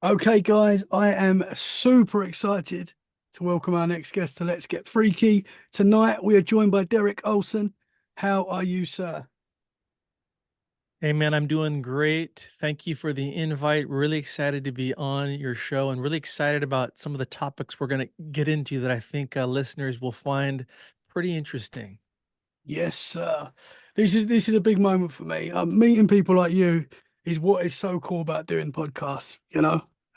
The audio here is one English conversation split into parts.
Okay, guys, I am super excited to welcome our next guest to Let's Get Freaky. Tonight, we are joined by Derek Olson. How are you, sir? Hey man, I'm doing great. Thank you for the invite. Really excited to be on your show and really excited about some of the topics we're going to get into that I think listeners will find pretty interesting. Yes, sir. This is a big moment for me. Meeting people like you is what is so cool about doing podcasts.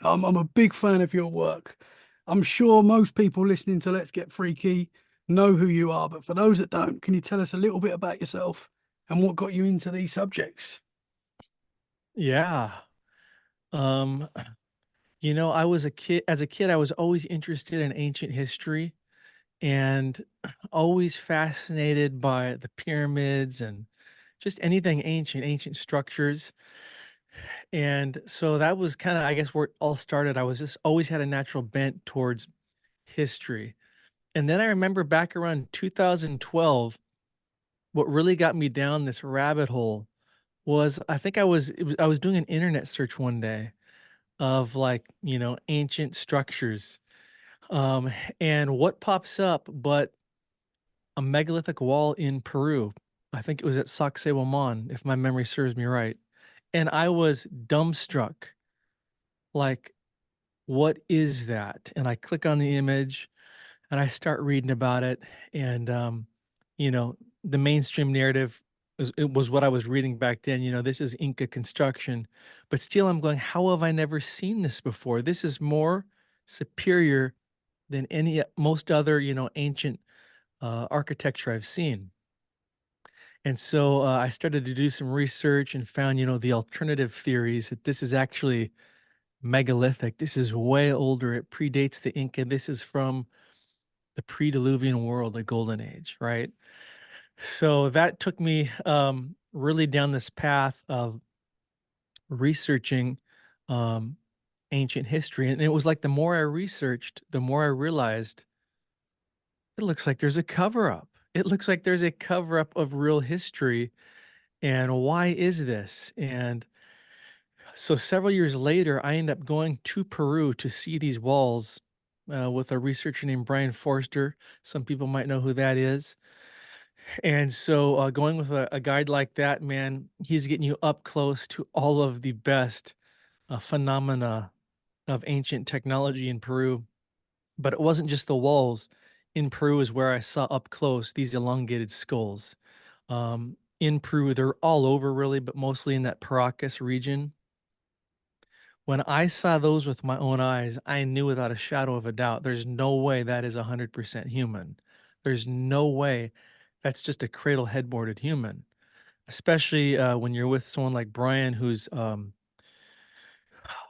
I'm a big fan of your work. I'm sure most people listening to Let's Get Freaky know who you are, but for those that don't, can you tell us a little bit about yourself and what got you into these subjects? Yeah. Um, I was a kid as a kid I was always interested in ancient history and always fascinated by the pyramids and just anything ancient structures. And so that was kind of, I guess, where it all started. I was just always had a natural bent towards history. And then I remember back around 2012, what really got me down this rabbit hole was I think I was doing an internet search one day of like, ancient structures. Um, and what pops up but a megalithic wall in Peru. I think it was at Sacsayhuaman, if my memory serves me right. And I was dumbstruck. Like, what is that? And I click on the image and I start reading about it, and you know, the mainstream narrative was what I was reading back then. This is Inca construction, but still, I'm going, how have I never seen this before? This is more superior than any most other ancient architecture I've seen. And so I started to do some research and found the alternative theories that this is actually megalithic. This is way older. It predates the Inca. This is from the pre-Diluvian world, the golden age, right? So that took me really down this path of researching um, ancient history. And it was like the more I researched, the more I realized it looks like there's a cover up. It looks like there's a cover up of real history. And why is this? And so several years later, I end up going to Peru to see these walls with a researcher named Brian Forster. Some people might know who that is. And so, going with a guide like that, man, he's getting you up close to all of the best phenomena of ancient technology in Peru. But it wasn't just the walls. In Peru is where I saw up close these elongated skulls. In Peru, they're all over really, but mostly in that Paracas region. When I saw those with my own eyes, I knew without a shadow of a doubt, there's no way that is 100% human. There's no way that's just a cradle headboarded human, especially when you're with someone like Brian, who's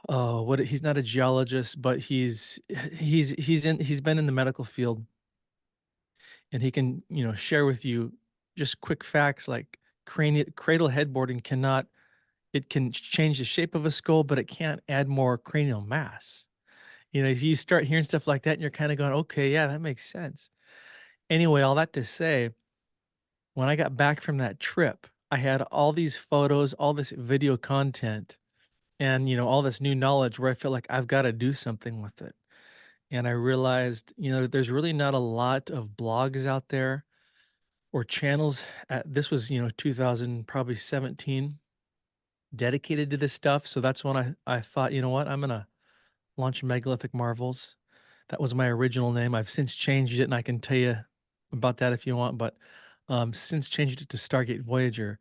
what he's not a geologist, but he's been in the medical field, and he can share with you just quick facts like cradle headboarding cannot it can change the shape of a skull, but it can't add more cranial mass. You start hearing stuff like that and you're kind of going, okay, yeah, that makes sense. Anyway, all that to say, when I got back from that trip, I had all these photos, all this video content, and all this new knowledge where I feel like I've got to do something with it. And I realized, there's really not a lot of blogs out there or channels. This was, 2000, probably 17, dedicated to this stuff. So that's when I thought, you know what, I'm gonna launch Megalithic Marvels. That was my original name. I've since changed it, and I can tell you about that if you want, but since changed it to Stargate Voyager.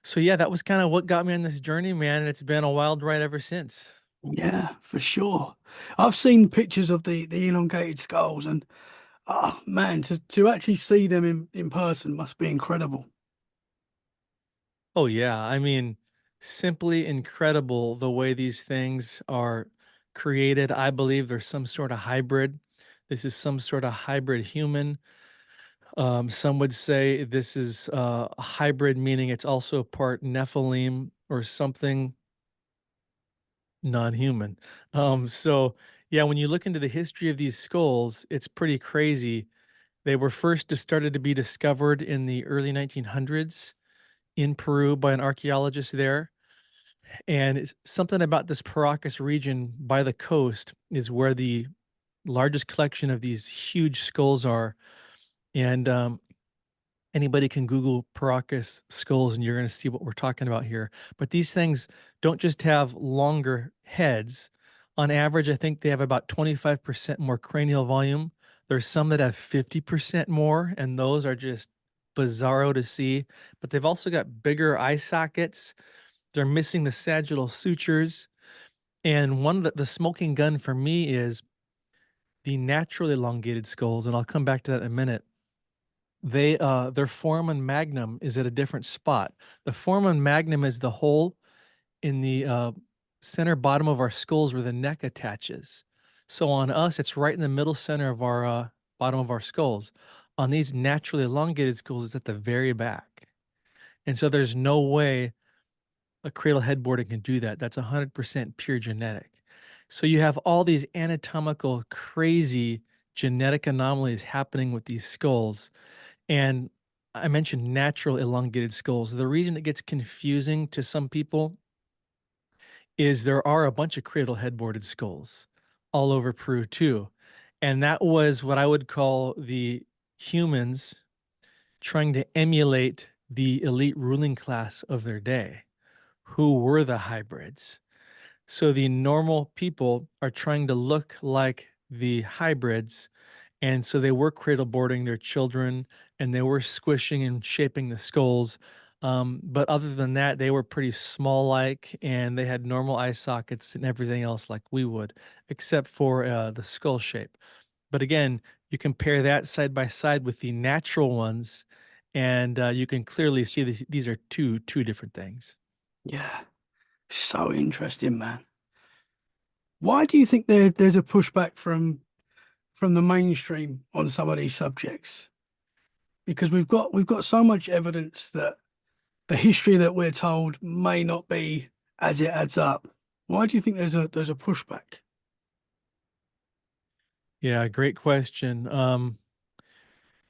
So yeah, that was kind of what got me on this journey, man, and it's been a wild ride ever since. Yeah, for sure. I've seen pictures of the elongated skulls, and oh man, to actually see them in person must be incredible. Oh yeah, I mean, simply incredible the way these things are created. I believe there's some sort of hybrid. This is some sort of hybrid human. Some would say this is a hybrid, meaning it's also part Nephilim or something non-human. So yeah, when you look into the history of these skulls, it's pretty crazy. They were first started to be discovered in the early 1900s in Peru by an archaeologist there. And it's something about this Paracas region by the coast is where the largest collection of these huge skulls are. And anybody can Google Paracas skulls and you're going to see what we're talking about here. But these things don't just have longer heads. On average, I think they have about 25% more cranial volume. There's some that have 50% more, and those are just bizarro to see. But they've also got bigger eye sockets. They're missing the sagittal sutures. And one of the smoking gun for me is the naturally elongated skulls, and I'll come back to that in a minute. Their foramen magnum is at a different spot. The foramen magnum is the hole in the center bottom of our skulls where the neck attaches. So on us, it's right in the middle center of our bottom of our skulls. On these naturally elongated skulls, it's at the very back. And so there's no way a cradle headboarding can do that. That's 100% pure genetic. So you have all these anatomical, crazy genetic anomalies happening with these skulls. And I mentioned natural elongated skulls. The reason it gets confusing to some people is there are a bunch of cradle headboarded skulls all over Peru too. And that was what I would call the humans trying to emulate the elite ruling class of their day, who were the hybrids. So the normal people are trying to look like the hybrids. And so they were cradle boarding their children and they were squishing and shaping the skulls. But other than that, they were pretty small like and they had normal eye sockets and everything else like we would, except for the skull shape. But again, you compare that side by side with the natural ones, and you can clearly see these are two different things. Yeah. So interesting, man. Why do you think there's a pushback from the mainstream on some of these subjects? Because we've got so much evidence that the history that we're told may not be as it adds up. Why do you think there's a pushback? Yeah, great question.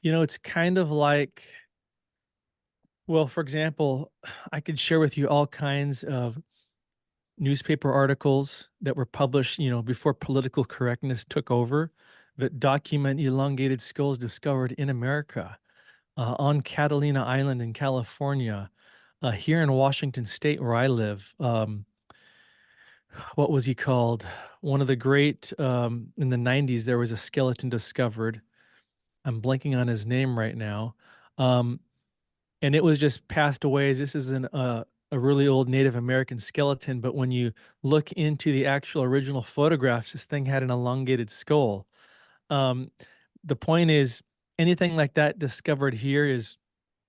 It's kind of like, well, for example, I could share with you all kinds of newspaper articles that were published, before political correctness took over that document elongated skulls discovered in America, on Catalina Island in California, here in Washington State where I live. What was he called? One of the great, in the 90s, there was a skeleton discovered. I'm blanking on his name right now. Um, and it was just passed away. This is a really old Native American skeleton, but when you look into the actual original photographs, this thing had an elongated skull. Um, the point is, anything like that discovered here is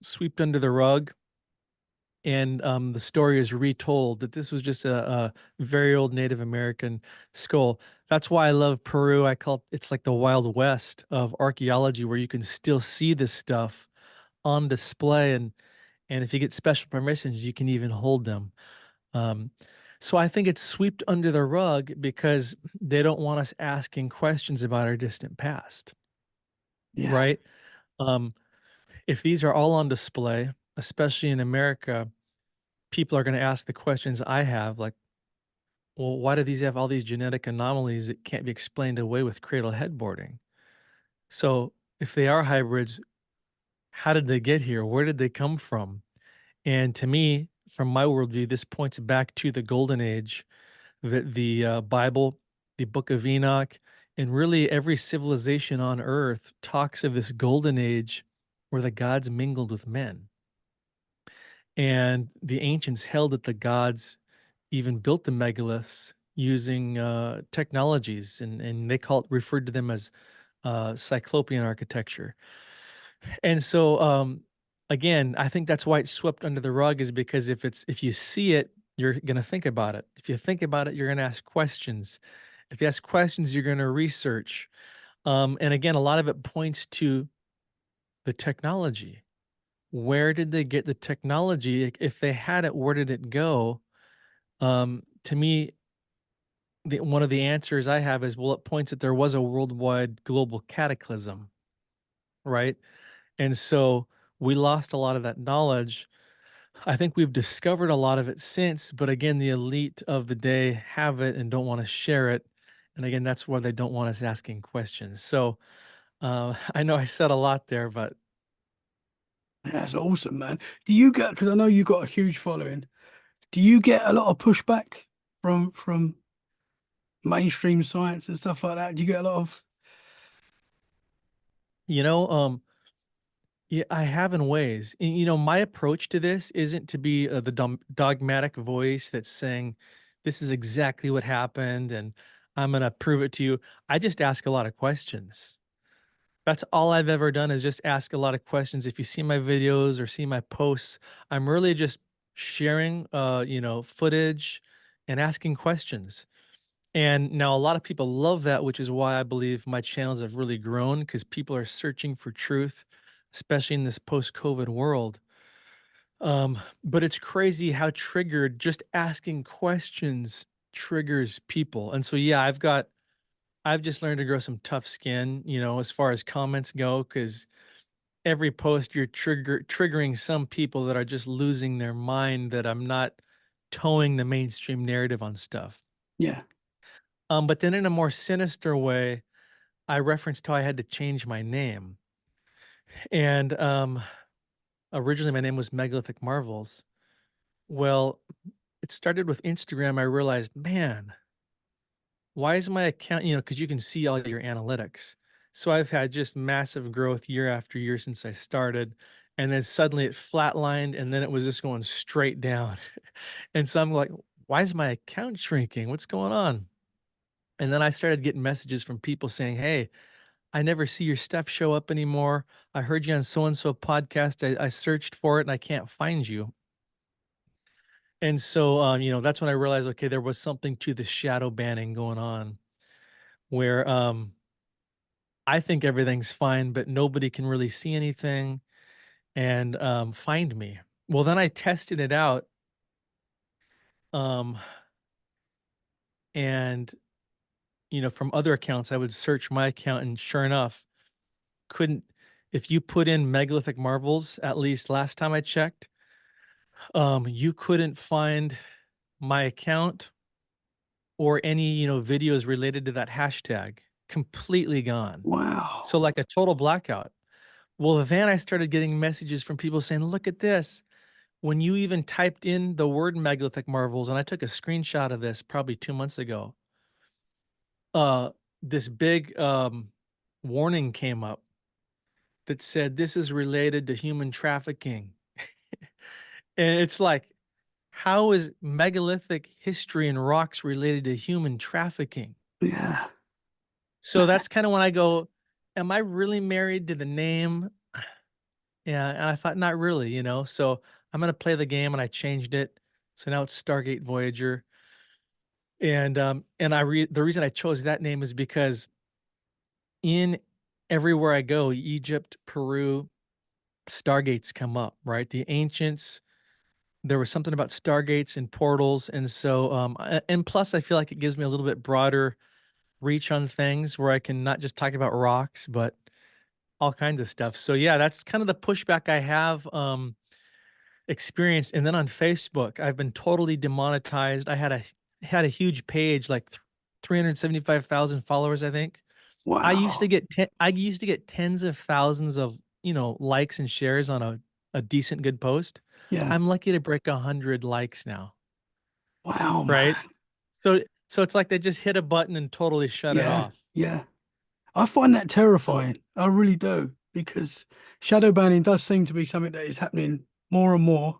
swept under the rug, and the story is retold that this was just a very old Native American skull. That's why I love Peru. I call it's like the Wild West of archaeology, where you can still see this stuff on display, and if you get special permissions, you can even hold them. Um, so I think it's swept under the rug because they don't want us asking questions about our distant past, Yeah, right? Um, if these are all on display, especially in America, people are going to ask the questions I have, like, well, why do these have all these genetic anomalies that can't be explained away with cradle headboarding? So if they are hybrids, how did they get here? Where did they come from? And to me, from my worldview, this points back to the golden age that the Bible, the book of Enoch, and really every civilization on earth talks of this golden age where the gods mingled with men. And the ancients held that the gods even built the megaliths using technologies, and they referred to them as cyclopean architecture. And so, again, I think that's why it's swept under the rug is because if you see it, you're going to think about it. If you think about it, you're going to ask questions. If you ask questions, you're going to research. And again, a lot of it points to the technology. Where did they get the technology? If they had it, where did it go? To me, one of the answers I have is, well, it points that there was a worldwide global cataclysm, right? And so we lost a lot of that knowledge. I think we've discovered a lot of it since, but again, the elite of the day have it and don't want to share it. And again, that's why they don't want us asking questions. So I know I said a lot there, but That's awesome, man. Do you get, because I know you got a huge following, do you get a lot of pushback from mainstream science and stuff like that? Do you get a lot of, you know, yeah, I have in ways. And, my approach to this isn't to be the dogmatic voice that's saying, this is exactly what happened and I'm going to prove it to you. I just ask a lot of questions. That's all I've ever done is just ask a lot of questions. If you see my videos or see my posts, I'm really just sharing, footage and asking questions. And now a lot of people love that, which is why I believe my channels have really grown because people are searching for truth, especially in this post-COVID world. But it's crazy how triggered just asking questions triggers people. And so yeah, I've just learned to grow some tough skin, as far as comments go, because every post you're triggering some people that are just losing their mind that I'm not towing the mainstream narrative on stuff. yeah, But then in a more sinister way, I referenced how I had to change my name. And originally my name was Megalithic Marvels. Well, it started with Instagram. I realized, man, why is my account, because you can see all your analytics. So I've had just massive growth year after year since I started. And then suddenly it flatlined and then it was just going straight down. And so I'm like, why is my account shrinking? What's going on? And then I started getting messages from people saying, hey, I never see your stuff show up anymore. I heard you on so and so podcast. I searched for it and I can't find you. And so, that's when I realized, okay, there was something to the shadow banning going on where I think everything's fine, but nobody can really see anything and find me. Well, then I tested it out. Um, and, from other accounts, I would search my account and sure enough, couldn't, if you put in megalithic marvels, at least last time I checked, you couldn't find my account or any, videos related to that hashtag. Completely gone. wow, So like a total blackout. Well, then I started getting messages from people saying, "Look at this. When you even typed in the word megalithic marvels," and I took a screenshot of this probably 2 months ago, uh, this big warning came up that said this is related to human trafficking. And it's like, how is megalithic history and rocks related to human trafficking? yeah, So that's kind of when I go, am I really married to the name? Yeah, and I thought, not really, So I'm gonna play the game, and I changed it. So now it's Stargate Voyager. And the reason I chose that name is because in everywhere I go, Egypt, Peru, stargates come up, right? The ancients, there was something about stargates and portals, and so and plus I feel like it gives me a little bit broader reach on things where I can not just talk about rocks, but all kinds of stuff. So yeah, that's kind of the pushback I have experienced. And then on Facebook, I've been totally demonetized. I had a huge page, like 375,000 followers, I think. wow, I used to get tens of thousands of, likes and shares on a decent good post. yeah, I'm lucky to break 100 likes now, wow, right? man, So it's like they just hit a button and totally shut it yeah, off. yeah. I find that So terrifying. I really do because shadow banning does seem to be something that is happening more and more,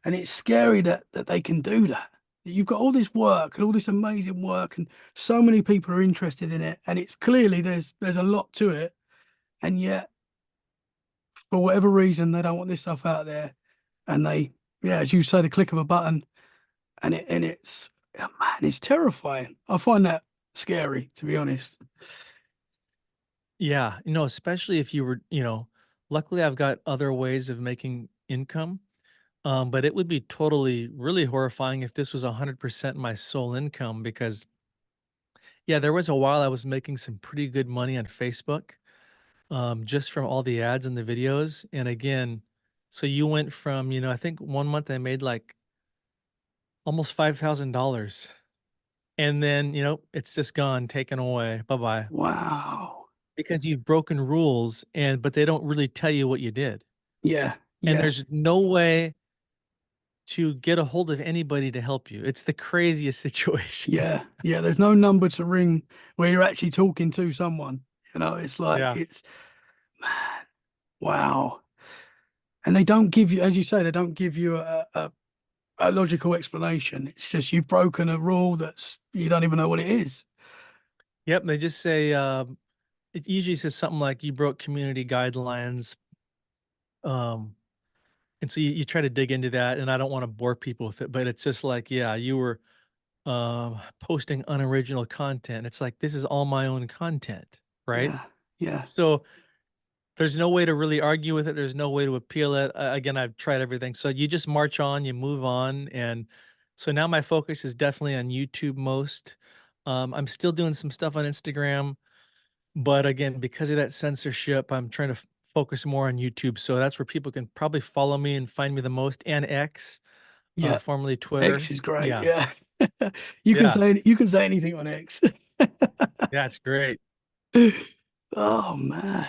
and it's scary that they can do that. You've got all this work and all this amazing work, and so many people are interested in it, and it's clearly there's a lot to it, and yet for whatever reason they don't want this stuff out there, and they, yeah, as you say, the click of a button, and it's, oh, man, it's terrifying. I find that scary, to be honest. yeah, especially if you were, luckily I've got other ways of making income. But it would be totally really horrifying if this was 100% my sole income because yeah, there was a while I was making some pretty good money on Facebook, just from all the ads and the videos. And again, So you went from, I think 1 month I made like almost $5,000. And then, it's just gone, taken away. Bye-bye. Wow. Because you've broken rules but they don't really tell you what you did. Yeah. And Yeah. there's no way to get a hold of anybody to help you. It's the craziest situation. Yeah. Yeah. There's no number to ring where you're actually talking to someone. It's like, Yeah. man, wow. And they don't give you, as you say, they don't give you a logical explanation. It's just you've broken a rule that's, you don't even know what it is. Yep. They just say, it usually says something like you broke community guidelines. Um, and so you try to dig into that, and I don't want to bore people with it, but it's just like, yeah, you were posting unoriginal content. It's like, this is all my own content, right? Yeah. Yeah. So there's no way to really argue with it. There's no way to appeal it. Again, I've tried everything. So you just march on, you move on. And so now my focus is definitely on YouTube most. I'm still doing some stuff on Instagram, but again, because of that censorship, I'm trying to focus more on YouTube. So that's where people can probably follow me and find me the most, and X, Yeah. formerly X Twitter. is great. Yeah. Yeah. Yeah. You can say anything on X. Yeah. It's great. Oh man.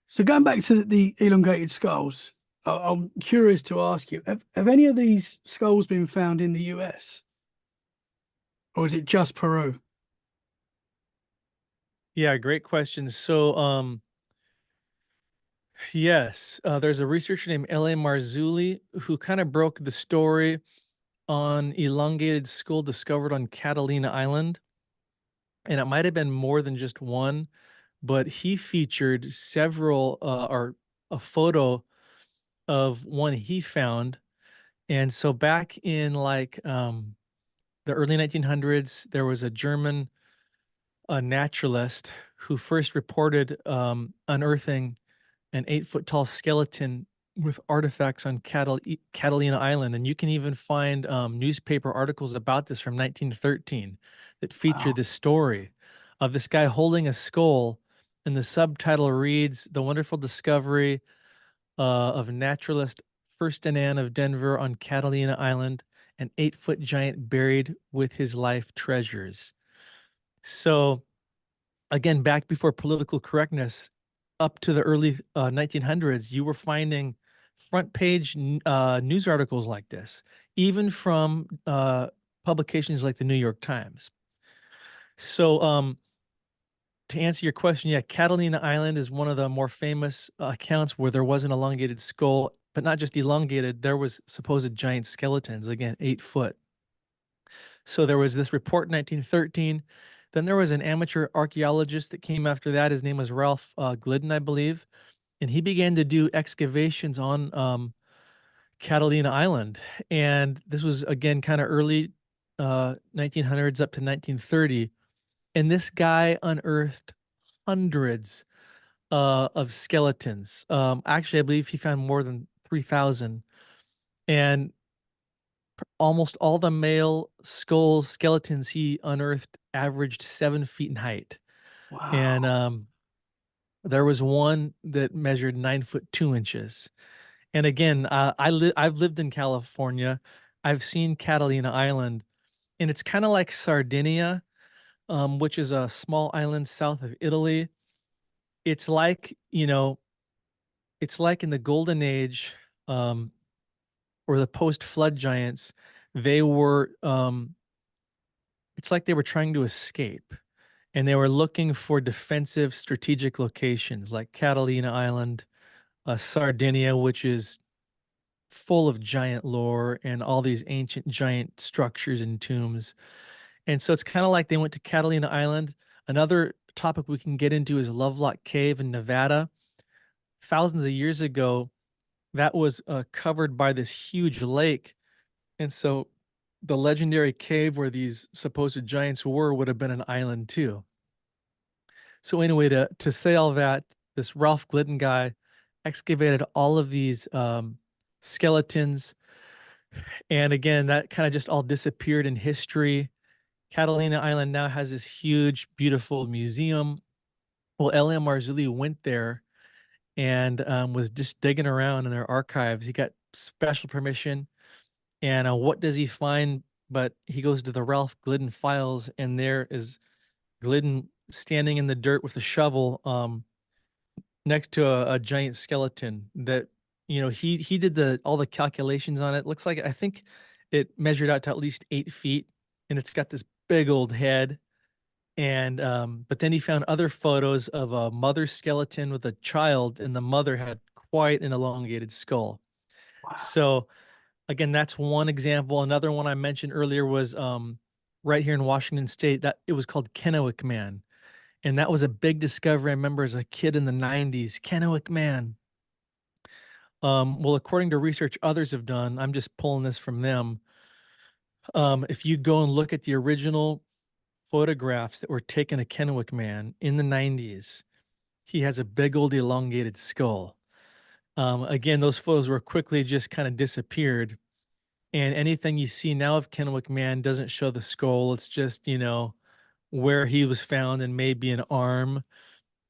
So going back to the elongated skulls, I'm curious to ask you, have any of these skulls been found in the US? Or is it just Peru? Yeah. Great question. So, yes, there's a researcher named L.A. Marzulli who kind of broke the story on elongated skull discovered on Catalina Island. And it might have been more than just one, but he featured several or a photo of one he found. And so back in like the early 1900s, there was a German naturalist who first reported unearthing an 8 foot tall skeleton with artifacts on Catalina Island. And you can even find newspaper articles about this from 1913 that feature Wow. this story of this guy holding a skull. And the subtitle reads The Wonderful Discovery of Naturalist Ferdinand of Denver on Catalina Island, an 8 foot giant buried with his life treasures. So, again, back before political correctness, up to the early 1900s, you were finding front page news articles like this, even from publications like the New York Times. So, to answer your question, yeah, Catalina Island is one of the more famous accounts where there was an elongated skull, but not just elongated, there was supposed giant skeletons, again, 8 foot. So there was this report in 1913. Then there was an amateur archaeologist that came after that. His name was Ralph Glidden, I believe. And he began to do excavations on Catalina Island. And this was, again, kind of early 1900s up to 1930. And this guy unearthed hundreds of skeletons. Actually, I believe he found more than 3,000. And almost all the male skulls, skeletons he unearthed averaged 7 feet in height. And Wow. there was one that measured 9 foot 2 inches. And again, I've lived in California. I've seen Catalina Island, and it's kind of like Sardinia, which is a small island south of Italy. It's like, it's like in the Golden Age, um, or the post-flood giants. They were, it's like they were trying to escape, and they were looking for defensive strategic locations like Catalina Island, Sardinia, which is full of giant lore and all these ancient giant structures and tombs. And so it's kind of like they went to Catalina Island. Another topic we can get into is Lovelock Cave in Nevada. Thousands of years ago, that was covered by this huge lake. And so the legendary cave where these supposed giants were would have been an island too. So anyway, to say all that, this Ralph Glidden guy excavated all of these skeletons. And again, that kind of just all disappeared in history. Catalina Island now has this huge, beautiful museum. Well, L.M. Marzulli went there and was just digging around in their archives. He got special permission, and what does he find? But he goes to the Ralph Glidden files, and there is Glidden standing in the dirt with a shovel, next to a giant skeleton that, he did all the calculations on it. Looks like, I think it measured out to at least 8 feet, and it's got this big old head. And but then he found other photos of a mother skeleton with a child, and the mother had quite an elongated skull. Wow. So again, that's one example. Another one I mentioned earlier was right here in Washington State, that it was called Kennewick Man. And that was a big discovery. I remember as a kid in the 90s, Kennewick Man. Well, according to research others have done, I'm just pulling this from them. If you go and look at the original photographs that were taken of Kennewick Man in the 90s, he has a big old elongated skull. Again, those photos were quickly just kind of disappeared. And anything you see now of Kennewick Man doesn't show the skull. It's just, where he was found and maybe an arm.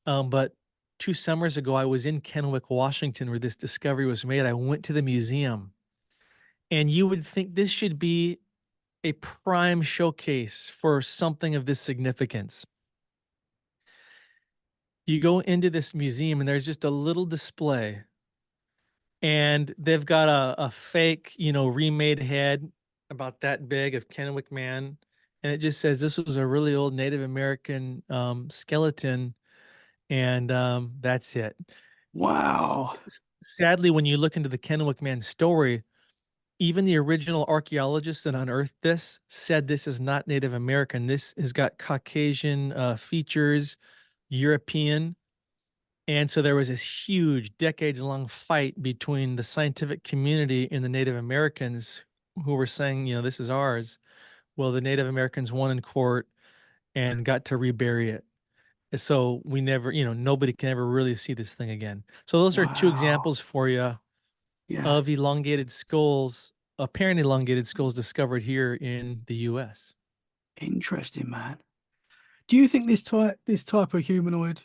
But 2 summers ago, I was in Kennewick, Washington, where this discovery was made. I went to the museum, and you would think this should be a prime showcase for something of this significance. You go into this museum, and there's just a little display, and they've got a fake, remade head about that big of Kennewick Man, and it just says this was a really old Native American skeleton, and that's it. Wow. Sadly, when you look into the Kennewick Man story, even the original archaeologists that unearthed this said this is not Native American. This has got Caucasian features, European. And so there was this huge decades long fight between the scientific community and the Native Americans who were saying, this is ours. Well, the Native Americans won in court and got to rebury it. So we never, nobody can ever really see this thing again. So those are two Wow. examples for you Yeah. of elongated skulls, apparent elongated skulls discovered here in the US. Interesting, man. Do you think this type of humanoid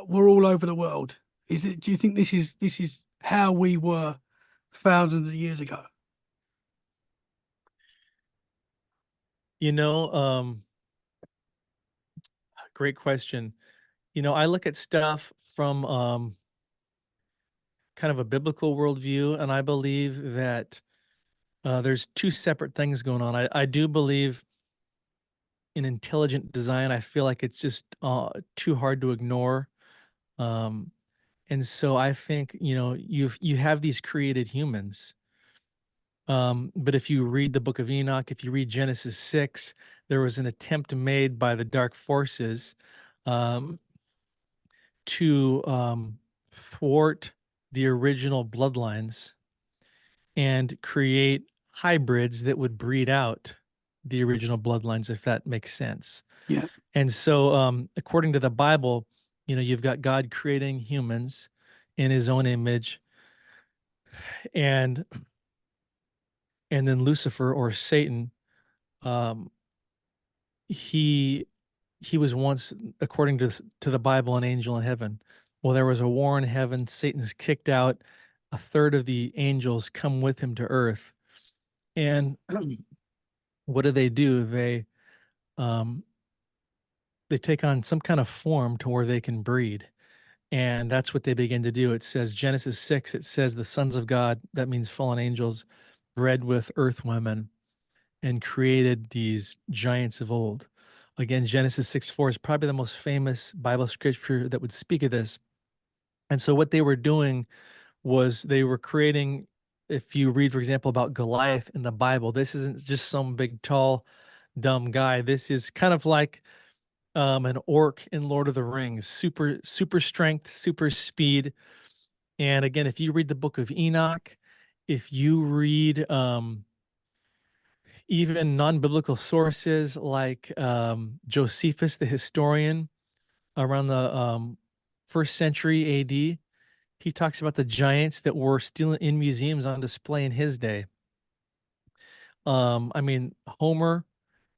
were all over the world? Is it? Do you think this is how we were thousands of years ago? You know, great question. I look at stuff from kind of a biblical worldview, and I believe that there's two separate things going on. I do believe in intelligent design. I feel like it's just too hard to ignore. Um, and so I think, you have these created humans. But if you read the book of Enoch, if you read Genesis 6, there was an attempt made by the dark forces um, to thwart the original bloodlines and create hybrids that would breed out the original bloodlines, if that makes sense. Yeah. And so, according to the Bible, you've got God creating humans in his own image, and then Lucifer or Satan, um, he he was once, according to the Bible, an angel in heaven. Well, there was a war in heaven. Satan's kicked out. A third of the angels come with him to earth. And what do? Um, they take on some kind of form to where they can breed. And that's what they begin to do. It says Genesis 6, it says the sons of God, that means fallen angels, bred with earth women and created these giants of old. Again, Genesis 6:4 is probably the most famous Bible scripture that would speak of this. And so what they were doing was they were creating, if you read, for example, about Goliath in the Bible, this isn't just some big, tall, dumb guy. This is kind of like an orc in Lord of the Rings, super strength, super speed. And again, if you read the book of Enoch, if you read even non-biblical sources like Josephus, the historian, around the first century AD, he talks about the giants that were still in museums on display in his day. I mean, Homer,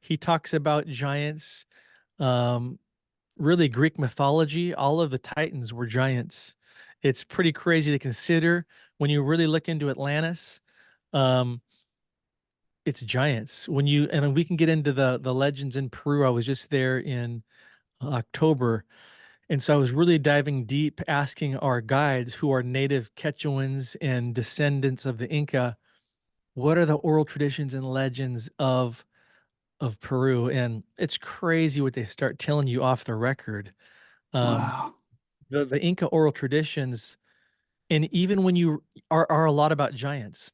he talks about giants. Um, really, Greek mythology, all of the Titans were giants. It's pretty crazy to consider when you really look into Atlantis. Um, it's giants. When you and we can get into the legends in Peru. I was just there in October, and so I was really diving deep, asking our guides who are native Quechuans and descendants of the Inca, what are the oral traditions and legends of Peru? And it's crazy what they start telling you off the record. Um, Wow. the Inca oral traditions, and even when you are a lot about giants,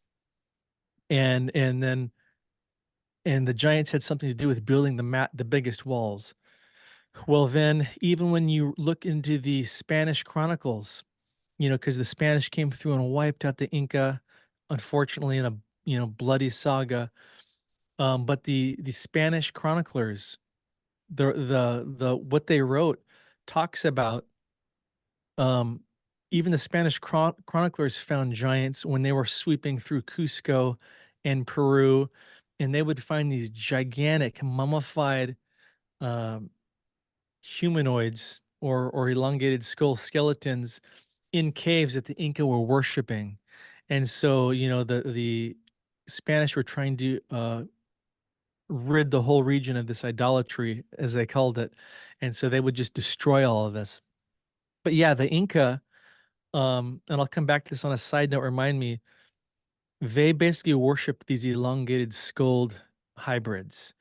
and then and the giants had something to do with building the biggest walls. Well, then even when you look into the Spanish chronicles, because the Spanish came through and wiped out the Inca, unfortunately in a bloody saga. But the Spanish chroniclers, the what they wrote talks about um even the Spanish chroniclers found giants when they were sweeping through Cusco and Peru, and they would find these gigantic mummified um humanoids or elongated skull skeletons in caves that the Inca were worshiping. And so, the Spanish were trying to rid the whole region of this idolatry, as they called it. And so they would just destroy all of this. But yeah, the Inca, and I'll come back to this on a side note, remind me, they basically worshiped these elongated skulled hybrids.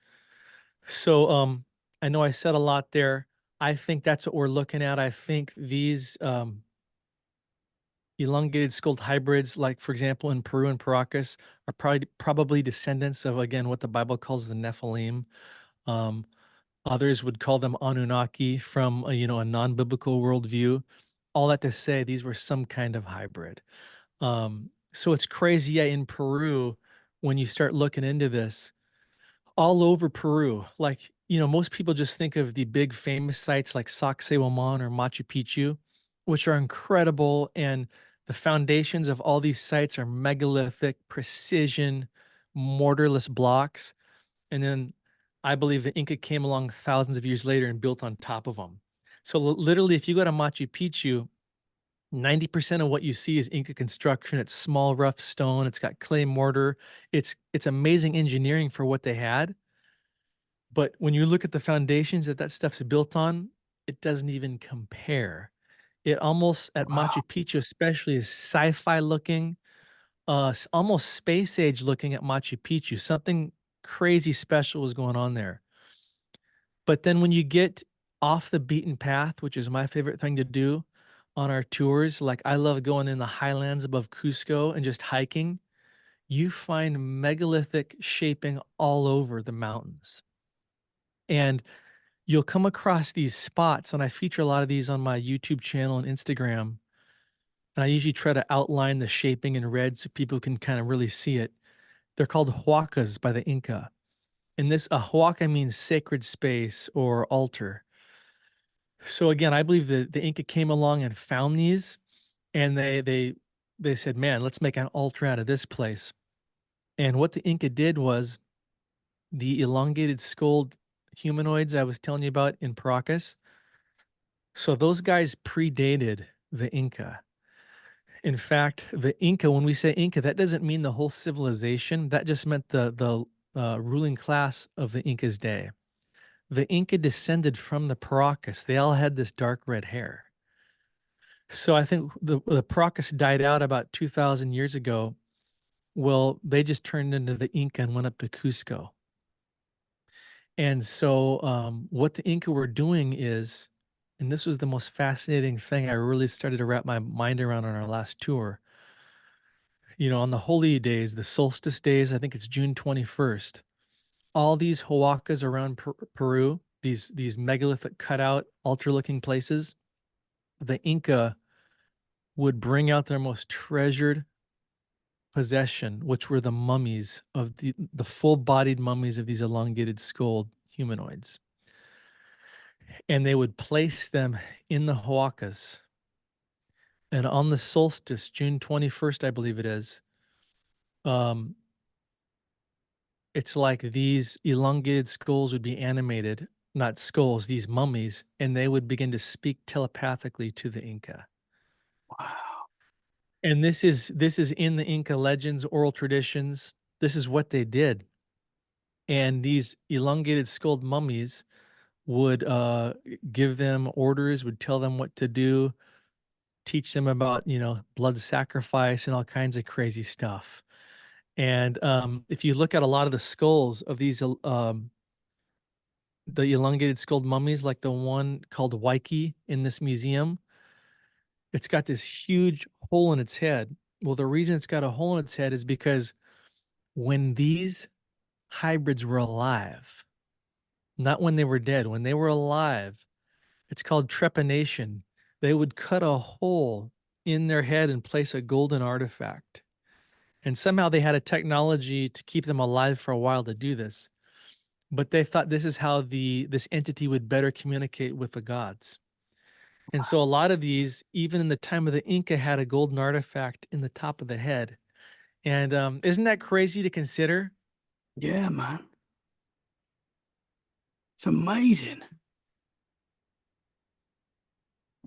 So I know I said a lot there. I think that's what we're looking at. I think these elongated skulled hybrids, like for example in Peru and Paracas, are probably descendants of, again, what the Bible calls the Nephilim. Um, Others would call them Anunnaki from a non-biblical worldview. All that to say, these were some kind of hybrid. So it's crazy, yeah, in Peru, when you start looking into this, all over Peru, like, most people just think of the big famous sites like Sacsayhuaman or Machu Picchu, which are incredible. And the foundations of all these sites are megalithic, precision, mortarless blocks. And then I believe the Inca came along thousands of years later and built on top of them. So literally, if you go to Machu Picchu, 90% of what you see is Inca construction. It's small, rough stone. It's got clay mortar. It's amazing engineering for what they had. But when you look at the foundations that stuff's built on, it doesn't even compare. It almost, at Wow. Machu Picchu especially, is sci-fi looking, almost space age looking at Machu Picchu. Something crazy special was going on there. But then when you get off the beaten path, which is my favorite thing to do on our tours, like I love going in the highlands above Cusco and just hiking, you find megalithic shaping all over the mountains. And you'll come across these spots, and I feature a lot of these on my YouTube channel and Instagram. And I usually try to outline the shaping in red so people can kind of really see it. They're called huacas by the Inca. And a huaca means sacred space or altar. So again, I believe the Inca came along and found these, and they said, "Man, let's make an altar out of this place." And what the Inca did was the elongated skulled humanoids I was telling you about in Paracas. So those guys predated the Inca. In fact, the Inca, when we say Inca, that doesn't mean the whole civilization. That just meant the ruling class of the Inca's day. The Inca descended from the Paracas. They all had this dark red hair. So I think the Paracas died out about 2,000 years ago. Well, they just turned into the Inca and went up to Cusco. And so what the Inca were doing is, and this was the most fascinating thing I really started to wrap my mind around on our last tour. On the holy days, the solstice days, I think it's June 21st, all these huacas around Peru, these megalithic cutout, altar looking places, the Inca would bring out their most treasured possession, which were the mummies of the full-bodied mummies of these elongated skulled humanoids. And they would place them in the huacas. And on the solstice, June 21st, I believe it is, um, it's like these elongated skulls would be animated, not skulls, these mummies, and they would begin to speak telepathically to the Inca. Wow. And this is in the Inca legends, oral traditions. This is what they did. And these elongated skulled mummies would give them orders, would tell them what to do, teach them about, blood sacrifice and all kinds of crazy stuff. And if you look at a lot of the skulls of these the elongated skulled mummies, like the one called Waiki in this museum, it's got this huge hole in its head. Well, the reason it's got a hole in its head is because when these hybrids were alive, not when they were dead, when they were alive, it's called trepanation. They would cut a hole in their head and place a golden artifact. And somehow they had a technology to keep them alive for a while to do this. But they thought this is how this entity would better communicate with the gods. And so a lot of these, even in the time of the Inca, had a golden artifact in the top of the head. And isn't that crazy to consider? Yeah, man. It's amazing.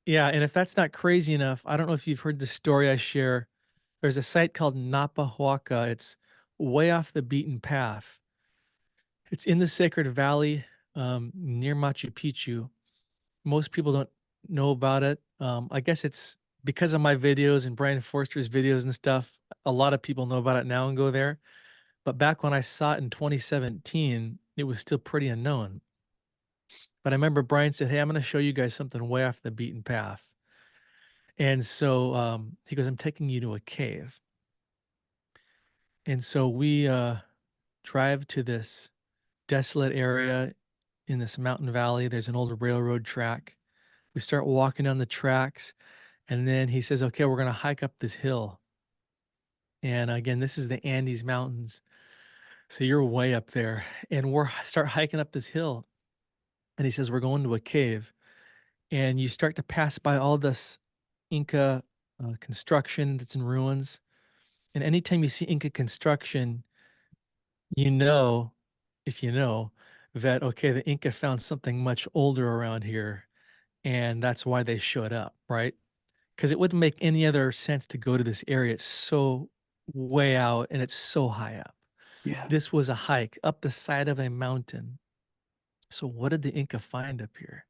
Yeah, and if that's not crazy enough, I don't know if you've heard the story I share. There's a site called Napa Huaca. It's way off the beaten path. It's in the Sacred Valley near Machu Picchu. Most people don't know about it. I guess it's because of my videos and Brian Forster's videos and stuff. A lot of people know about it now and go there. But back when I saw it in 2017, it was still pretty unknown. But I remember Brian said, "Hey, I'm going to show you guys something way off the beaten path." And so he goes, "I'm taking you to a cave." And so we drive to this desolate area in this mountain valley. There's an old railroad track. We start walking down the tracks, and then he says, "Okay, we're going to hike up this hill." And again, this is the Andes Mountains. So you're way up there, and we're start hiking up this hill. And he says, "We're going to a cave." And you start to pass by all this Inca construction that's in ruins. And anytime you see Inca construction, you know, if you know, that, okay, the Inca found something much older around here, and that's why they showed up, right? Because it wouldn't make any other sense to go to this area. It's so way out and it's so high up. Yeah. This was a hike up the side of a mountain. So what did the Inca find up here?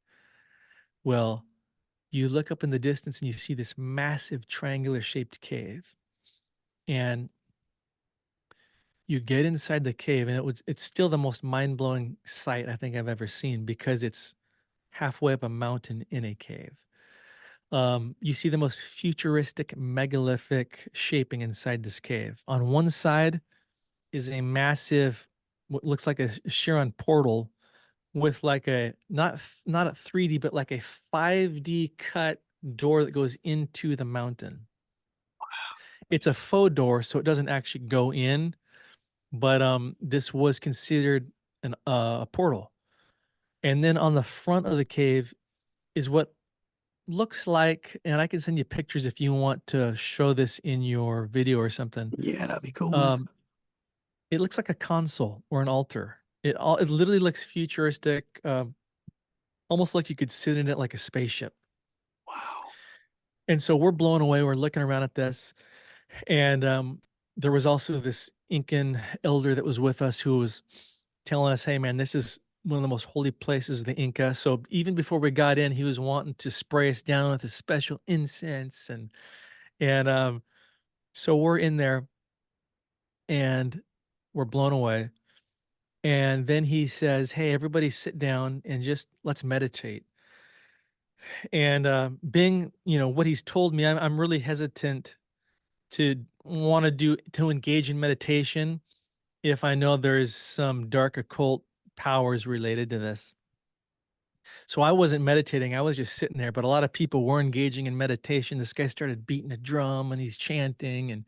Well, you look up in the distance and you see this massive triangular shaped cave. And you get inside the cave, and it's still the most mind-blowing sight I think I've ever seen, because it's halfway up a mountain in a cave. You see the most futuristic megalithic shaping inside this cave. On one side is a massive, what looks like a Chiron portal, with like a not a 3D, but like a 5D cut door that goes into the mountain. It's a faux door, so it doesn't actually go in, but this was considered a portal. And then on the front of the cave is what looks like, and I can send you pictures if you want to show this in your video or something. Yeah, that'd be cool, man. Um, it looks like a console or an altar. It literally looks futuristic, almost like you could sit in it like a spaceship. Wow. And so we're blown away. We're looking around at this, and there was also this Incan elder that was with us who was telling us, "Hey, man, this is one of the most holy places of the Inca." So even before we got in, he was wanting to spray us down with a special incense, and so we're in there and we're blown away. And then he says, "Hey, everybody, sit down and just let's meditate." And being, what he's told me, I'm really hesitant to want to engage in meditation if I know there's some dark occult powers related to this. So I wasn't meditating, I was just sitting there, but a lot of people were engaging in meditation. This guy started beating a drum and he's chanting, and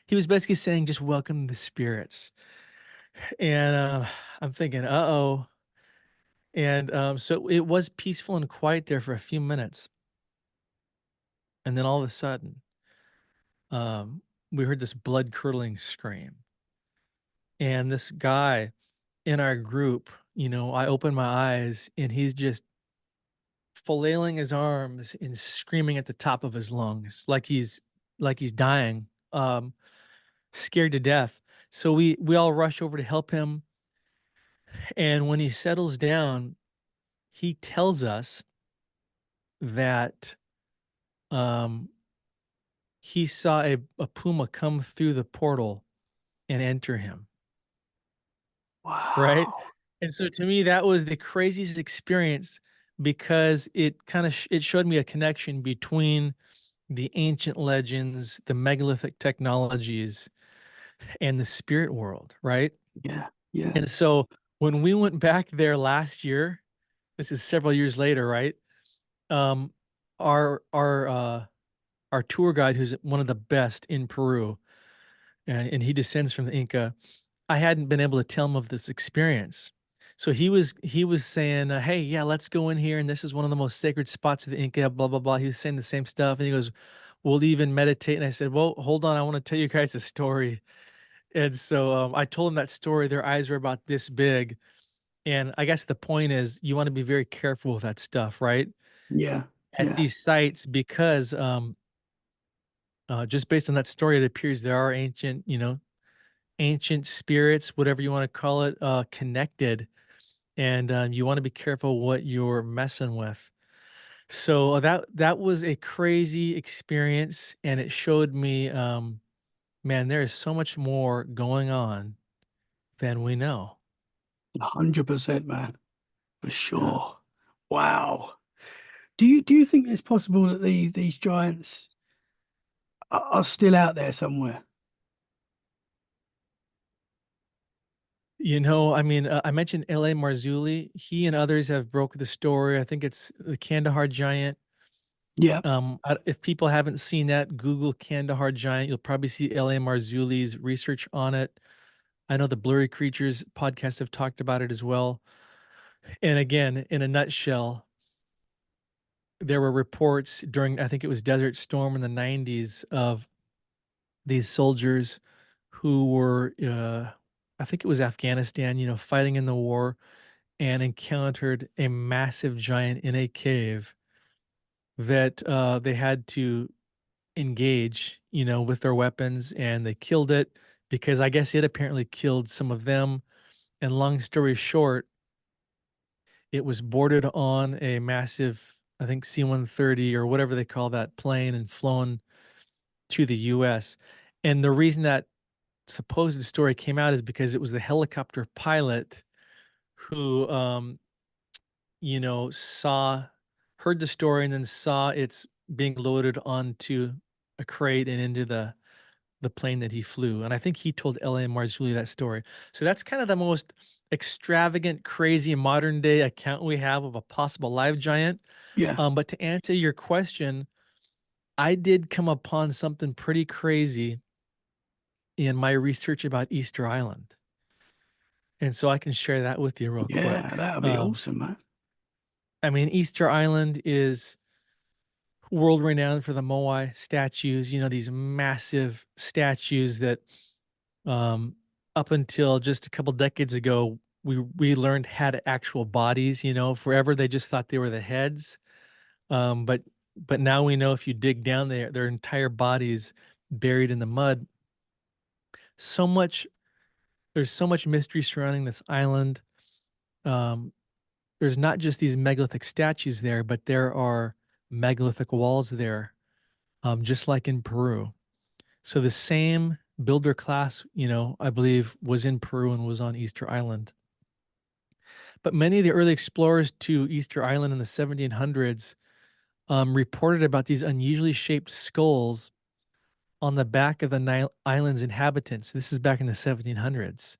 he was basically saying, "Just welcome the spirits." And I'm thinking, "Uh-oh." And so it was peaceful and quiet there for a few minutes. And then all of a sudden, um, we heard this blood curdling scream. And this guy in our group, I open my eyes and he's just flailing his arms and screaming at the top of his lungs, like he's dying, scared to death. So we all rush over to help him, and when he settles down, he tells us that um he saw a puma come through the portal and enter him, right? Wow. And so to me, that was the craziest experience because it kind of it showed me a connection between the ancient legends, the megalithic technologies, and the spirit world, right? Yeah. Yeah. And so when we went back there last year, this is several years later, right? Um, our tour guide, who's one of the best in Peru, and he descends from the Inca. I hadn't been able to tell him of this experience. So he was saying, "Hey, yeah, let's go in here, and this is one of the most sacred spots of the Inca." Blah blah blah. He was saying the same stuff, and he goes, "We'll even meditate." And I said, "Well, hold on, I want to tell you guys a story." And so I told him that story. Their eyes were about this big, and I guess the point is, you want to be very careful with that stuff, right? Yeah. At Yeah. these sites, because just based on that story, it appears there are ancient, ancient spirits, whatever you want to call it, connected, and you want to be careful what you're messing with. So that was a crazy experience, and it showed me, man, there is so much more going on than we know. 100%, man. For Yeah. sure. Wow. Do you think it's possible that these giants are still out there somewhere? I mean, I mentioned L.A. Marzulli. He and others have broke the story. I think it's the Kandahar giant. Yeah. If people haven't seen that, Google Kandahar giant. You'll probably see L.A. Marzulli's research on it. I know the Blurry Creatures podcast have talked about it as well. And again, in a nutshell, there were reports during, I think it was Desert Storm in the 90s, of these soldiers who were, I think it was Afghanistan, fighting in the war, and encountered a massive giant in a cave that they had to engage, with their weapons, and they killed it because I guess it apparently killed some of them. And long story short, it was boarded on a massive, I think, C-130 or whatever they call that plane, and flown to the US. And the reason that supposed story came out is because it was the helicopter pilot who, saw, heard the story, and then saw it's being loaded onto a crate and into the plane that he flew. And I think he told L.A. Marzulli that story. So that's kind of the most extravagant, crazy modern day account we have of a possible live giant. Yeah. But to answer your question, I did come upon something pretty crazy in my research about Easter Island. And so I can share that with you real Yeah. quick. That'd be awesome, man. I mean, Easter Island is world renowned for the Moai statues, these massive statues that, um, up until just a couple decades ago, we learned had actual bodies. Forever they just thought they were the heads. But now we know if you dig down there, their entire bodies buried in the mud. So much There's so much mystery surrounding this island. Um, there's not just these megalithic statues there, but there are megalithic walls there, just like in Peru. So the same builder class, I believe, was in Peru and was on Easter Island. But many of the early explorers to Easter Island in the 1700s reported about these unusually shaped skulls on the back of the island's inhabitants. This is back in the 1700s.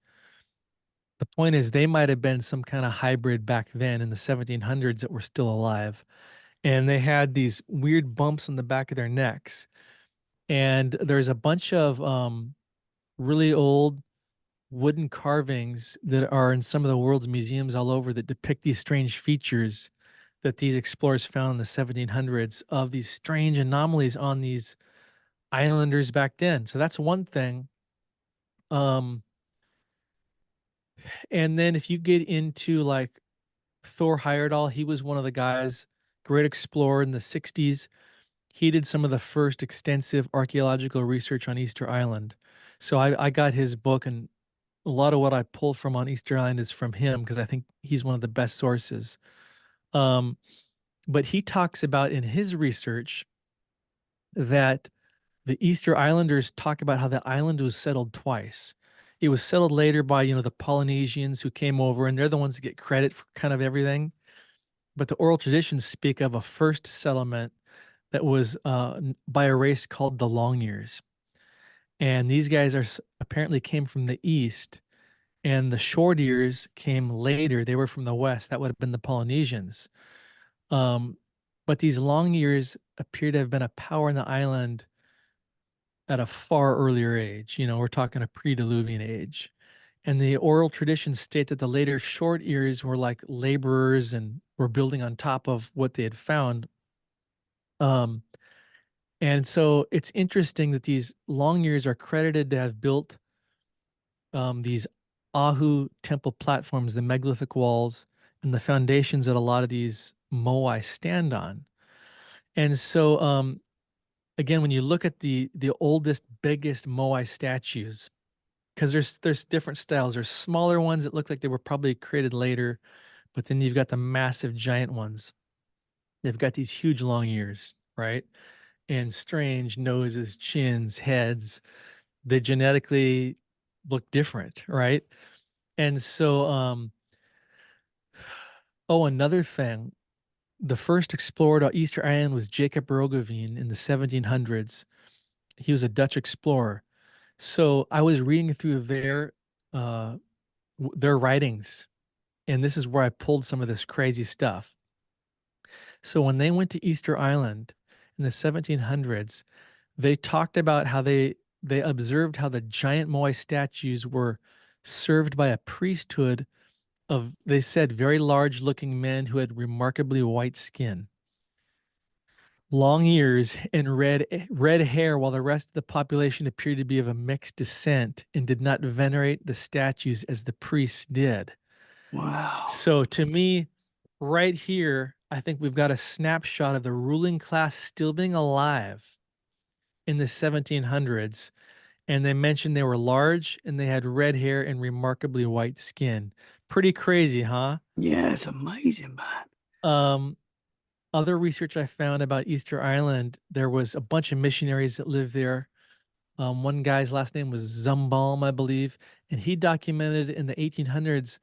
The point is, they might have been some kind of hybrid back then in the 1700s that were still alive. And they had these weird bumps on the back of their necks. And there's a bunch of really old wooden carvings that are in some of the world's museums all over that depict these strange features that these explorers found in the 1700s, of these strange anomalies on these islanders back then. So that's one thing. Um, and then if you get into like Thor Heyerdahl, he was one of the guys great explorer in the 60s. He did some of the first extensive archaeological research on Easter Island. So I got his book, and a lot of what I pulled from on Easter Island is from him because I think he's one of the best sources. Um, but he talks about in his research that the Easter Islanders talk about how the island was settled twice. It was settled later by, the Polynesians who came over, and they're the ones that get credit for kind of everything. But the oral traditions speak of a first settlement that was by a race called the Long Ears. And these guys apparently came from the east, and the Short Ears came later. They were from the west. That would have been the Polynesians. Um, but these Long Ears appear to have been a power in the island at a far earlier age. We're talking a pre-Diluvian age. And the oral traditions state that the later Short Ears were like laborers and were building on top of what they had found. Um, and so it's interesting that these Long Ears are credited to have built these Ahu temple platforms, the megalithic walls, and the foundations that a lot of these moai stand on. And so, again, when you look at the oldest, biggest moai statues, because there's different styles. There's smaller ones that look like they were probably created later, but then you've got the massive giant ones. They've got these huge long ears, right? And strange noses, chins, heads. They genetically look different, right? And so, another thing, the first explorer to Easter Island was Jacob Roggeveen in the 1700s. He was a Dutch explorer. So I was reading through uh, their writings, and this is where I pulled some of this crazy stuff. So when they went to Easter Island in the 1700s, they talked about how they observed how the giant moai statues were served by a priesthood of, they said, very large looking men who had remarkably white skin, long ears, and red hair, while the rest of the population appeared to be of a mixed descent and did not venerate the statues as the priests did. Wow. So to me, right here, I think we've got a snapshot of the ruling class still being alive in the 1700s. And they mentioned they were large and they had red hair and remarkably white skin. Pretty crazy, huh? Yeah, it's amazing, man. Um, Other research I found about Easter Island, there was a bunch of missionaries that lived there. One guy's last name was Zumbalm, I believe, and he documented in the 1800s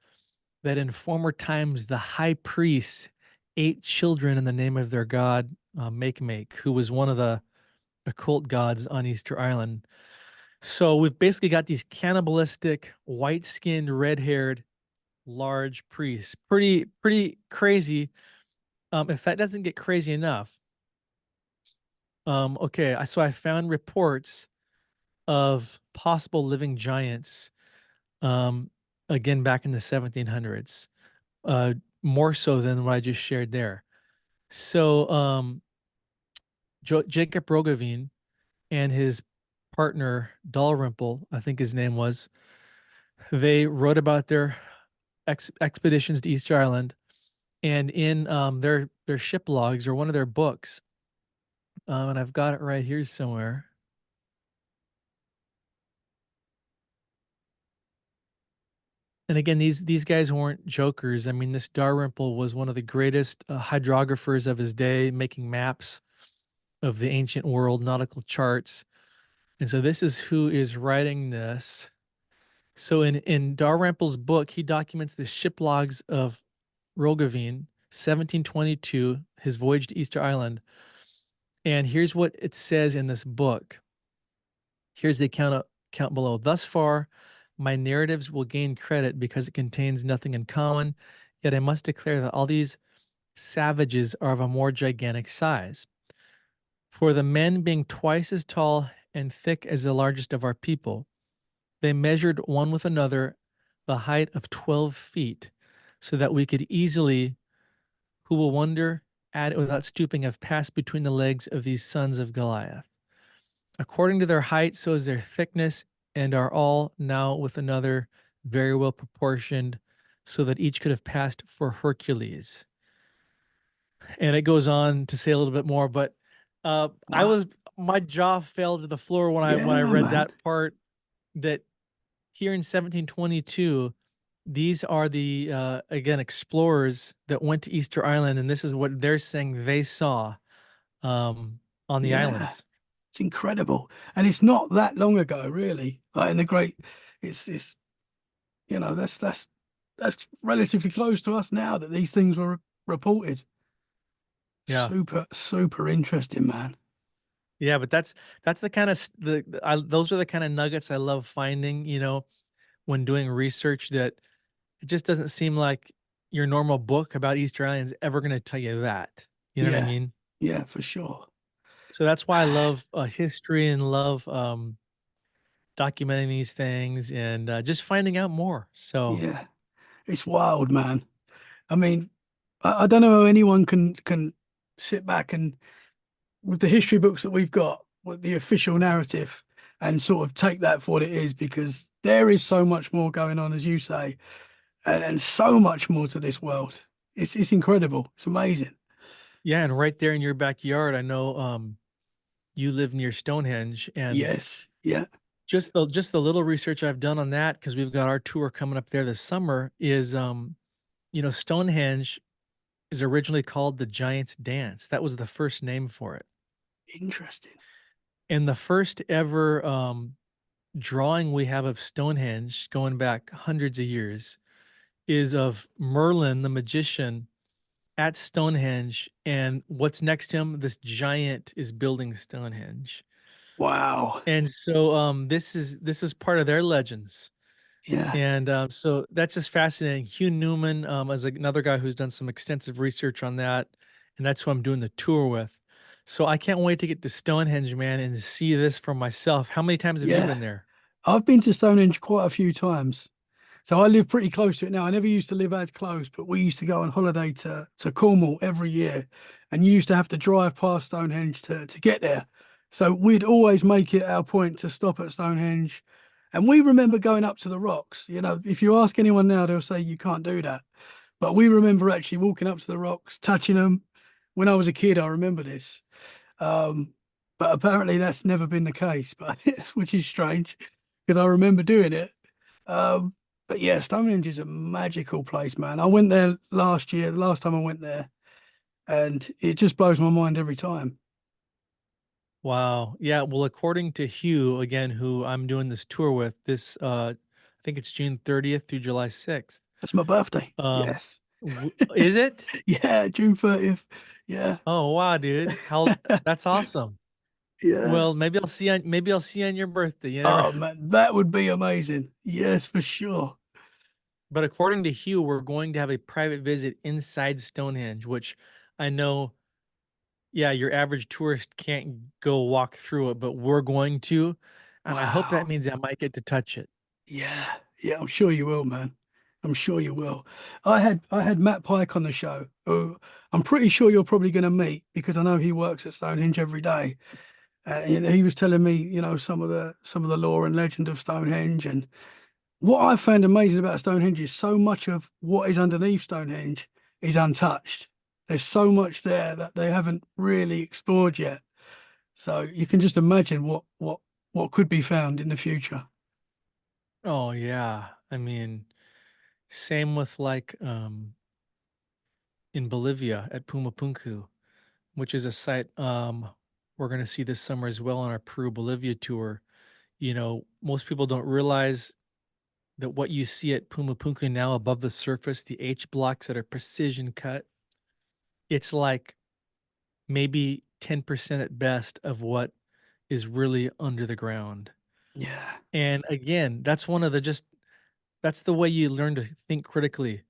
that in former times the high priests ate children in the name of their god, Make, who was one of the occult gods on Easter Island. So we've basically got these cannibalistic, white-skinned, red-haired, large priests. Pretty crazy. If that doesn't get crazy enough, okay, so I found reports of possible living giants, um, again back in the 1700s, uh, more so than what I just shared there. So, Jacob Roggeveen and his partner Dalrymple, I think his name was, they wrote about their expeditions to Easter Island, and in their ship logs or one of their books, and I've got it right here somewhere. And again, these guys weren't jokers. I mean, this Dalrymple was one of the greatest hydrographers of his day, making maps of the ancient world, nautical charts. And so this is who is writing this. So in Dalrymple's book, he documents the ship logs of Roggeveen, 1722, his voyage to Easter Island. And here's what it says in this book. Here's the account below. Thus far, my narratives will gain credit because it contains nothing in common. Yet I must declare that all these savages are of a more gigantic size. For the men being twice as tall and thick as the largest of our people, they measured one with another the height of 12 feet, so that we could easily, who will wonder at it without stooping, have passed between the legs of these sons of Goliath. According to their height, so is their thickness, and are all now with another very well proportioned, so that each could have passed for Hercules. And it goes on to say a little bit more, but I Wow. was my jaw fell to the floor when I Yeah, read man. that part that here in 1722, these are the again explorers that went to Easter Island, and this is what they're saying they saw on the Yeah. islands. It's incredible. And it's not that long ago, really. Like in the great, it's that's relatively close to us now that these things were reported. Yeah. Super, super interesting, man. Yeah, but that's the kind of those are the kind of nuggets I love finding, when doing research that it just doesn't seem like your normal book about Easter Island is ever going to tell you that. You know what I Yeah, mean? yeah, for sure. So that's why I love history and love documenting these things and just finding out more. So Yeah, it's wild, man. I mean, I don't know how anyone can sit back and with the history books that we've got, with the official narrative, and sort of take that for what it is, because there is so much more going on, as you say, and so much more to this world. It's incredible. It's amazing. yeah, and right there in your backyard, I know you live near Stonehenge, and Yes. Yeah. just the little research I've done on that because we've got our tour coming up there this summer is Stonehenge is originally called the Giant's Dance. That was the first name for it. Interesting. And the first ever drawing we have of Stonehenge going back hundreds of years is of Merlin the magician at Stonehenge, and what's next to him, this giant is building Stonehenge. Wow. And so this is part of their legends. Yeah. And so that's just fascinating. Hugh Newman is another guy who's done some extensive research on that, and that's who I'm doing the tour with. So I can't wait to get to Stonehenge, man, and to see this for myself. How many times have you Yeah. been there? I've been to Stonehenge quite a few times. So I live pretty close to it now. I never used to live as close, but we used to go on holiday to Cornwall every year, and you used to have to drive past Stonehenge to get there. So we'd always make it our point to stop at Stonehenge. And we remember going up to the rocks. You know, if you ask anyone now, they'll say you can't do that. But we remember actually walking up to the rocks, touching them. When I was a kid, I remember this. Um, but apparently that's never been the case, but which is strange because I remember doing it. Um, but yeah, Stonehenge is a magical place, man. I went there last year, the last time I went there, and it just blows my mind every time. Wow. Yeah. Well, according to Hugh, again, who I'm doing this tour with, I think it's June 30th through July 6th. That's my birthday. Um, Yes. is it? Yeah, June 30th. Yeah. Oh, wow, dude. That's awesome. Yeah. Well, maybe I'll see you on your birthday. You never. Oh man, that would be amazing. Yes, for sure. But according to Hugh, we're going to have a private visit inside Stonehenge, which I know, yeah, your average tourist can't go walk through it, but we're going to. And I hope that Wow. means I might get to touch it. Yeah. Yeah, I'm sure you will, man. I'm sure you will. I had Matt Pike on the show, who I'm pretty sure you're probably going to meet because I know he works at Stonehenge every day. And he was telling me, some of the lore and legend of Stonehenge. And what I found amazing about Stonehenge is so much of what is underneath Stonehenge is untouched. There's so much there that they haven't really explored yet. So you can just imagine what could be found in the future. Oh yeah. I mean, same with like in Bolivia at Pumapunku, which is a site we're going to see this summer as well on our Peru Bolivia tour. Most people don't realize that what you see at Pumapunku now above the surface, the H blocks that are precision cut, it's like maybe 10% at best of what is really under the ground. Yeah, And again, that's the way you learn to think critically.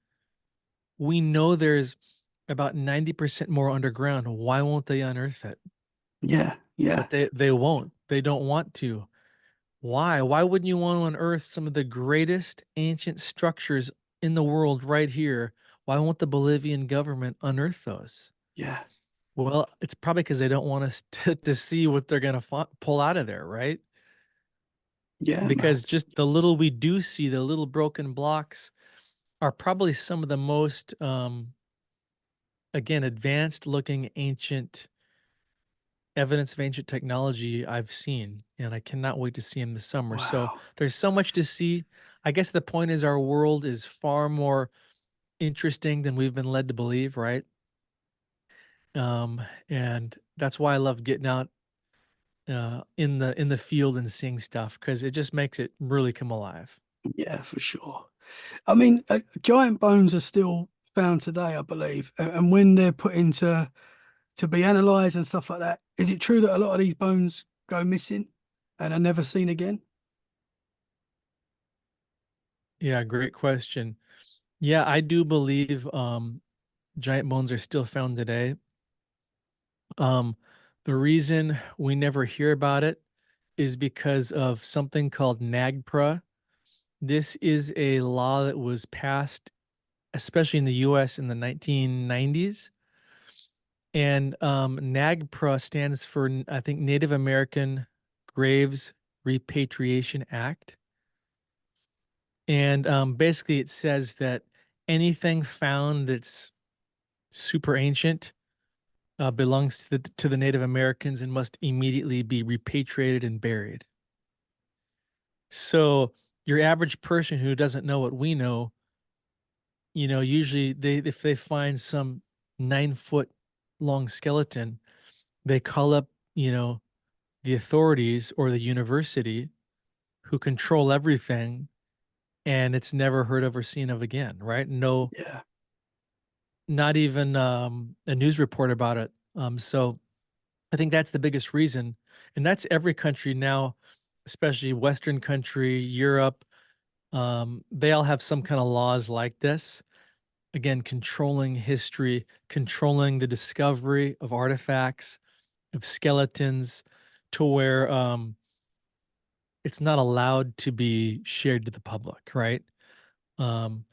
We know there's about 90% more underground. Why won't they unearth it? yeah, yeah, But they won't. They don't want to. Why? Why wouldn't you want to unearth some of the greatest ancient structures in the world right here? Why won't the Bolivian government unearth those? yeah, Well, it's probably because they don't want us to see what they're going to pull out of there, right? yeah, man. Because just the little we do see, the little broken blocks are probably some of the most again, advanced looking ancient evidence of ancient technology I've seen, and I cannot wait to see them this summer. So Wow. there's so much to see. I guess the point is our world is far more interesting than we've been led to believe, right? Um, and that's why I love getting out in the field and seeing stuff because it just makes it really come alive. Yeah, for sure. I mean, giant bones are still found today, I believe, and when they're put into to be analysed and stuff like that, is it true that a lot of these bones go missing and are never seen again? Yeah, great question. Yeah, I do believe giant bones are still found today. Um, the reason we never hear about it is because of something called NAGPRA. This is a law that was passed, especially in the US in the 1990s. And NAGPRA stands for, I think, Native American Graves Repatriation Act. And basically, it says that anything found that's super ancient belongs to the Native Americans and must immediately be repatriated and buried. So your average person who doesn't know what we know, usually they if they find some 9 foot long skeleton, they call up, the authorities or the university who control everything, and it's never heard of or seen of again, right? No, Yeah, not even a news report about it. So I think that's the biggest reason. And that's every country now, especially Western country, Europe. They all have some kind of laws like this. Again, controlling history, controlling the discovery of artifacts, of skeletons, to where it's not allowed to be shared to the public, right? Um,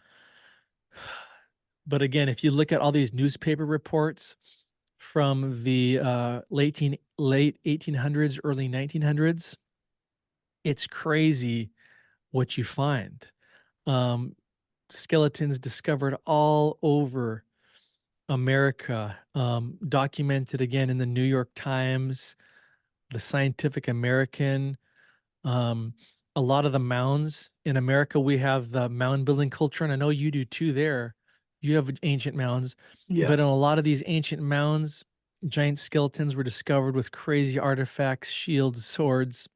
but again, if you look at all these newspaper reports from the late 1800s, early 1900s, it's crazy what you find. Um, Skeletons discovered all over America, documented again in the New York Times, the Scientific American. Um, a lot of the mounds in America, we have the mound building culture, and I know you do too there. You have ancient mounds, yeah, but in a lot of these ancient mounds, giant skeletons were discovered with crazy artifacts, shields, swords,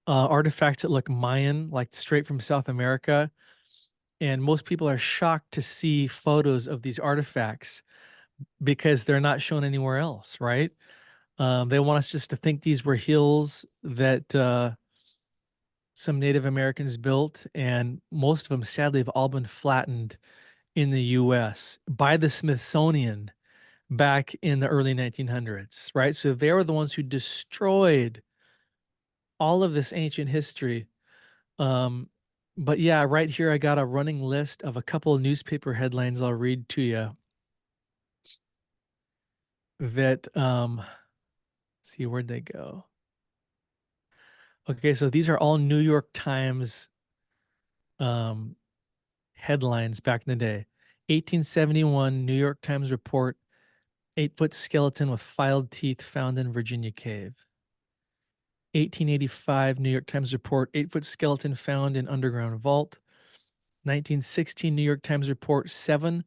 artifacts that look Mayan, like straight from South America. And most people are shocked to see photos of these artifacts because they're not shown anywhere else, right? They want us just to think these were hills that some Native Americans built, and most of them sadly have all been flattened in the US by the Smithsonian back in the early 1900s, right? So they were the ones who destroyed all of this ancient history. Um, but yeah, right here I got a running list of a couple of newspaper headlines I'll read to you that see where'd they go? Okay, so these are all New York Times um headlines back in the day. 1871 New York Times report 8 foot skeleton with filed teeth found in Virginia cave. 1885 New York Times report 8 foot skeleton found in underground vault. 1916 New York Times report 7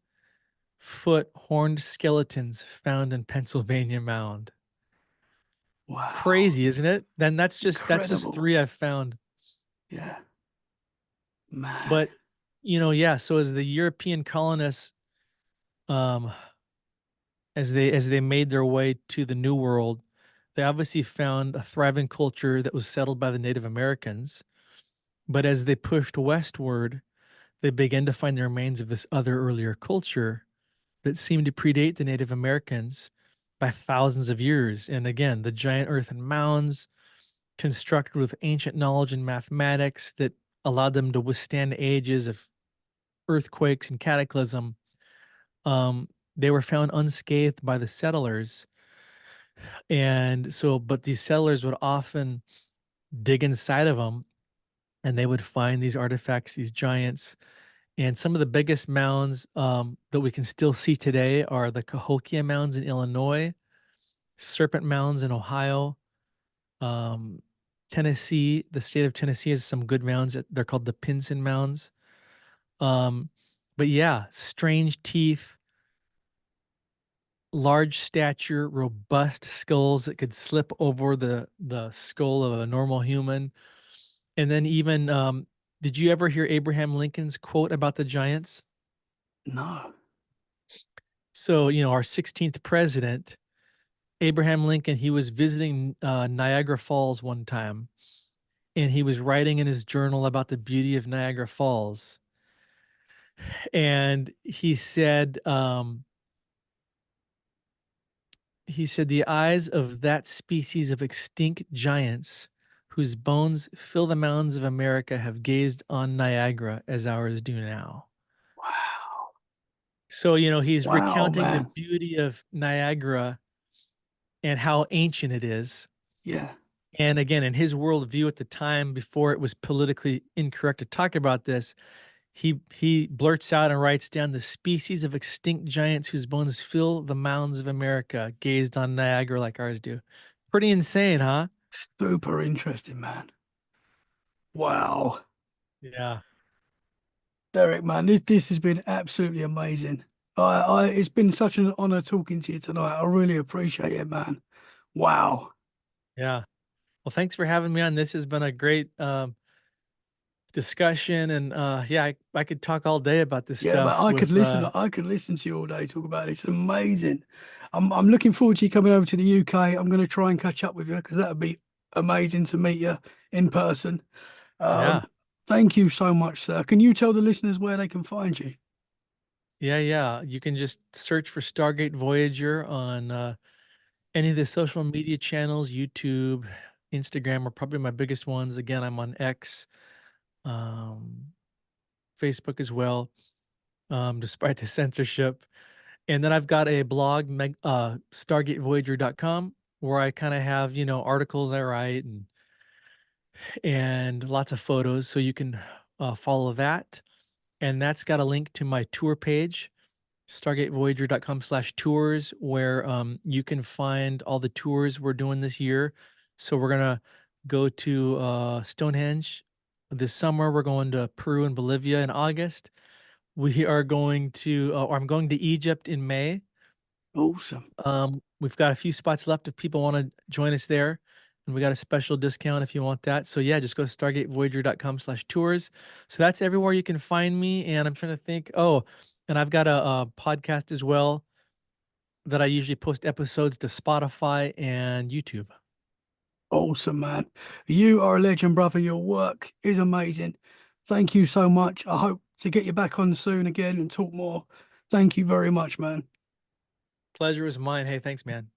foot horned skeletons found in Pennsylvania mound. wow, Crazy, isn't it? Then that's just incredible. three I've found. Yeah, man. But yeah, so as the European colonists um as they made their way to the New World, they obviously found a thriving culture that was settled by the Native Americans. But as they pushed westward, they began to find the remains of this other earlier culture that seemed to predate the Native Americans by thousands of years. And again, the giant earthen mounds constructed with ancient knowledge and mathematics that allowed them to withstand ages of earthquakes and cataclysm. They were found unscathed by the settlers. And so, but these settlers would often dig inside of them and they would find these artifacts, these giants. And some of the biggest mounds that we can still see today are the Cahokia Mounds in Illinois, Serpent Mounds in Ohio, um, Tennessee. The state of Tennessee has some good mounds. They're called the Pinson Mounds. Um, but yeah, strange teeth, large stature, robust skulls that could slip over the skull of a normal human. And then even did you ever hear Abraham Lincoln's quote about the giants? No. So, our 16th president, Abraham Lincoln, he was visiting Niagara Falls one time, and he was writing in his journal about the beauty of Niagara Falls. And he said the eyes of that species of extinct giants whose bones fill the mountains of America have gazed on Niagara as ours do now. Wow. So, he's Wow, recounting the man. beauty of Niagara and how ancient it is. Yeah. And again, in his worldview at the time, before it was politically incorrect to talk about this, he blurts out and writes down the species of extinct giants whose bones fill the mountains of America, gazed on Niagara like ours do. Pretty insane, huh? Super interesting, man. Wow. Yeah, Derek, man, this has been absolutely amazing. It's been such an honor talking to you tonight. I really appreciate it, man. Wow. yeah. Well, thanks for having me on. This has been a great discussion, and yeah, I could talk all day about this Yeah, man, stuff I could with listen. I could listen to you all day talk about it. It's amazing. I'm looking forward to you coming over to the UK. I'm going to try and catch up with you because that would be amazing to meet you in person. yeah. Thank you so much, sir. Can you tell the listeners where they can find you? Yeah, yeah. You can just search for Stargate Voyager on any of the social media channels, YouTube, Instagram are probably my biggest ones. Again, I'm on X, um, Facebook as well, despite the censorship. And then I've got a blog, stargatevoyager.com, where I kind of have, articles I write and lots of photos. So you can follow that. And that's got a link to my tour page, stargatevoyager.com/tours, where you can find all the tours we're doing this year. So we're gonna go to Stonehenge this summer. We're going to Peru and Bolivia in August. We are going to, or I'm going to Egypt in May. Awesome. We've got a few spots left if people want to join us there. And we got a special discount if you want that. So yeah, just go to stargatevoyager.com/tours. So that's everywhere you can find me. And I'm trying to think. Oh, and I've got a podcast as well that I usually post episodes to Spotify and YouTube. Awesome, man. You are a legend, brother. Your work is amazing. Thank you so much. I hope to get you back on soon again and talk more. Thank you very much, man. Pleasure is mine. Hey, thanks, man.